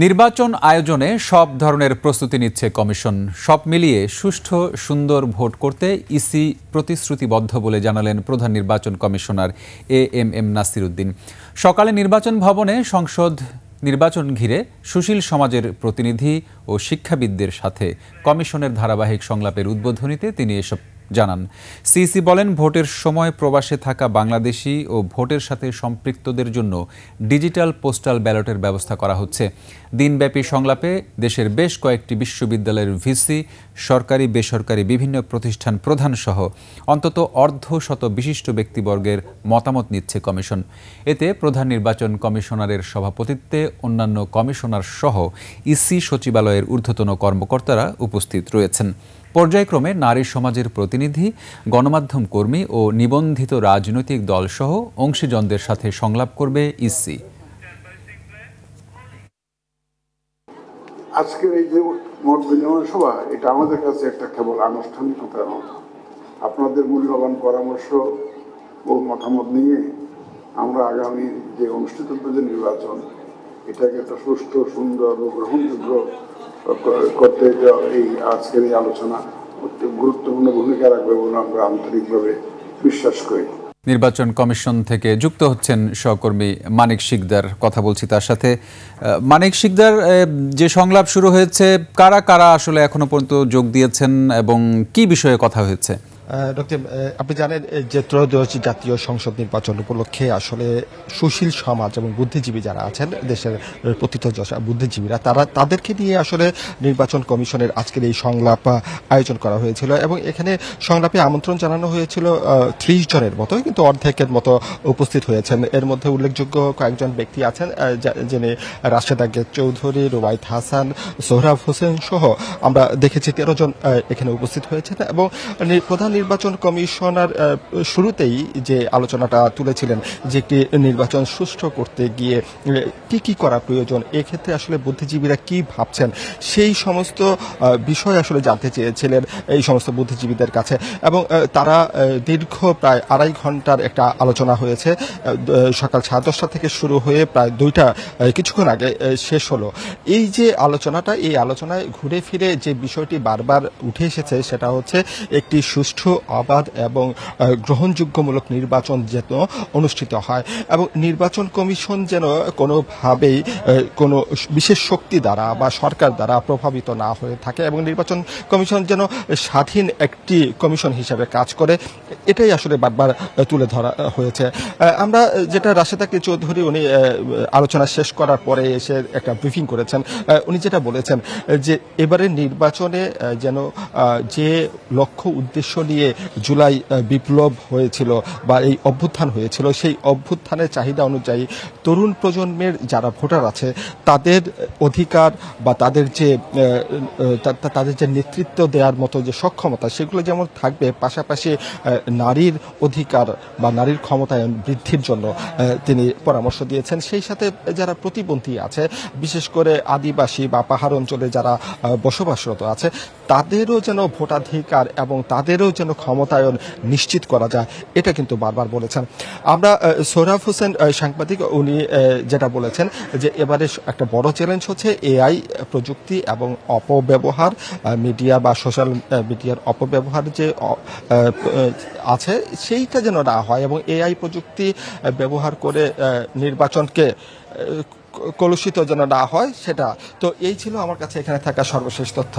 নির্বাচন আয়োজনে সব ধরনের প্রস্তুতি নিচ্ছে কমিশন। সব মিলিয়ে সুষ্ঠু সুন্দর ভোট করতে ইসি প্রতিশ্রুতিবদ্ধ বলে জানালেন প্রধান নির্বাচন কমিশনার এএমএম নাসির উদ্দিন। সকালে নির্বাচন ভবনে সংসদ নির্বাচন ঘিরে সুশীল সমাজের প্রতিনিধি ও শিক্ষাবিদদের সাথে কমিশনের ধারাবাহিক সংলাপের উদ্বোধনীতে তিনি এসব জানান। সিইসি বলেন, ভোটের সময় প্রবাসে থাকা বাংলাদেশি ও ভোটের সাথে সম্পৃক্তদের জন্য ডিজিটাল পোস্টাল ব্যালটের ব্যবস্থা করা হচ্ছে। দিনব্যাপী সংলাপে দেশের বেশ কয়েকটি বিশ্ববিদ্যালয়ের ভিসি, সরকারি বেসরকারি বিভিন্ন প্রতিষ্ঠান প্রধান সহ অন্তত অর্ধশত বিশিষ্ট ব্যক্তিবর্গের মতামত নিচ্ছে কমিশন। এতে প্রধান নির্বাচন কমিশনারের সভাপতিত্বে অন্যান্য কমিশনার সহ ইসি সচিবালয়ের ঊর্ধ্বতন কর্মকর্তারা উপস্থিত রয়েছেন। পর্যায়ক্রমে নারী সমাজের প্রতিনিধি, গণমাধ্যম কর্মী ও নিবন্ধিত রাজনৈতিক দলসহ অংশীজনদের সাথে সংলাপ করবে ইসি। আজকের এই যে মত বিনিময় সভা, এটা আমাদের কাছে একটা কেবল আনুষ্ঠানিকতা নয়। আপনাদের মূল্যবান পরামর্শ ও মতামত নিয়ে আমরা আগামী যে অনুষ্ঠিত যে নির্বাচন, এটাকে একটা সুষ্ঠু, সুন্দর ও গ্রহণযোগ্য করতে এই আজকের এই আলোচনা গুরুত্বপূর্ণ ভূমিকা রাখবে বলে আমরা আন্তরিকভাবে বিশ্বাস করি। নির্বাচন কমিশন থেকে যুক্ত হচ্ছেন সহকর্মী মানিক শিকদার, কথা বলছি তার সাথে। মানিক শিকদার, যে সংলাপ শুরু হয়েছে, কারা কারা আসলে এখনো পর্যন্ত যোগ দিয়েছেন এবং কি বিষয়ে কথা হয়েছে? ডক্টর, আপনি জানেন যে ত্রয়োদশ জাতীয় সংসদ নির্বাচন উপলক্ষে আসলে সুশীল সমাজ এবং বুদ্ধিজীবী যারা আছেন, দেশের প্রথিতযশা বুদ্ধিজীবীরা, তাদেরকে নিয়ে আসলে নির্বাচন কমিশনের আজকের এই সংলাপ আয়োজন করা হয়েছিল এবং এখানে সংলাপে আমন্ত্রণ জানানো হয়েছিল 30 জনের মতো, কিন্তু অর্ধেকের মতো উপস্থিত হয়েছেন। এর মধ্যে উল্লেখযোগ্য কয়েকজন ব্যক্তি আছেন, যিনি রাশেদা চৌধুরী, রুবাইত হাসান, সোহরাব হোসেন সহ আমরা দেখেছি 13 জন এখানে উপস্থিত হয়েছেন। এবং প্রধান নির্বাচন কমিশনার শুরুতেই যে আলোচনাটা তুলেছিলেন যে একটি নির্বাচন সুষ্ঠু করতে গিয়ে কি কি করা প্রয়োজন, এক্ষেত্রে আসলে বুদ্ধিজীবীরা কি ভাবছেন, সেই সমস্ত বিষয় আসলে জানতে চেয়েছিলেন এই সমস্ত বুদ্ধিজীবীদের কাছে। এবং তারা দীর্ঘ প্রায় 2.5 ঘন্টার একটা আলোচনা হয়েছে। সকাল 10:30 থেকে শুরু হয়ে প্রায় 2টা কিছুক্ষণ আগে শেষ হলো। এই যে আলোচনাটা, এই আলোচনায় ঘুরে ফিরে যে বিষয়টি বারবার উঠে এসেছে সেটা হচ্ছে একটি সুষ্ঠু, অবাধ এবং গ্রহণযোগ্যমূলক নির্বাচন যেন অনুষ্ঠিত হয় এবং নির্বাচন কমিশন যেন কোনোভাবেই কোনো বিশেষ শক্তি দ্বারা বা সরকার দ্বারা প্রভাবিত না হয়ে থাকে এবং নির্বাচন কমিশন যেন স্বাধীন একটি কমিশন হিসেবে কাজ করে, এটাই আসলে বারবার তুলে ধরা হয়েছে। আমরা যেটা রাশেদা চৌধুরী, উনি আলোচনা শেষ করার পরে এসে একটা ব্রিফিং করেছেন, উনি যেটা বলেছেন যে এবারে নির্বাচনে যেন যে লক্ষ্য উদ্দেশ্য নিয়ে জুলাই বিপ্লব হয়েছিল বা এই অভ্যুত্থান হয়েছিল, সেই অভ্যুত্থানের চাহিদা অনুযায়ী তরুণ প্রজন্মের যারা ভোটার আছে তাদের অধিকার বা তাদের যে নেতৃত্ব দেওয়ার মতো যে সক্ষমতা, সেগুলো যেমন থাকবে, পাশাপাশি নারীর অধিকার বা নারীর ক্ষমতায়ন বৃদ্ধির জন্য তিনি পরামর্শ দিয়েছেন। সেই সাথে যারা প্রতিবন্ধী আছে, বিশেষ করে আদিবাসী বা পাহাড় অঞ্চলে যারা বসবাসরত আছে, তাদেরও যেন ভোটাধিকার এবং তাদেরও যেন ক্ষমতায়ন নিশ্চিত করা যায়, এটা কিন্তু বারবার বলেছেন। আমরা সোহরাব হোসেন সাংবাদিক, উনি যেটা বলেছেন যে এবারে একটা বড় চ্যালেঞ্জ হচ্ছে এআই প্রযুক্তি এবং অপব্যবহার, মিডিয়া বা সোশ্যাল মিডিয়ার অপব্যবহার যে আছে সেইটা যেন না হয় এবং এআই প্রযুক্তি ব্যবহার করে নির্বাচনকে কলুষিত যেন না হয় সেটা। তো এই ছিল আমার কাছে এখানে থাকা সর্বশেষ তথ্য।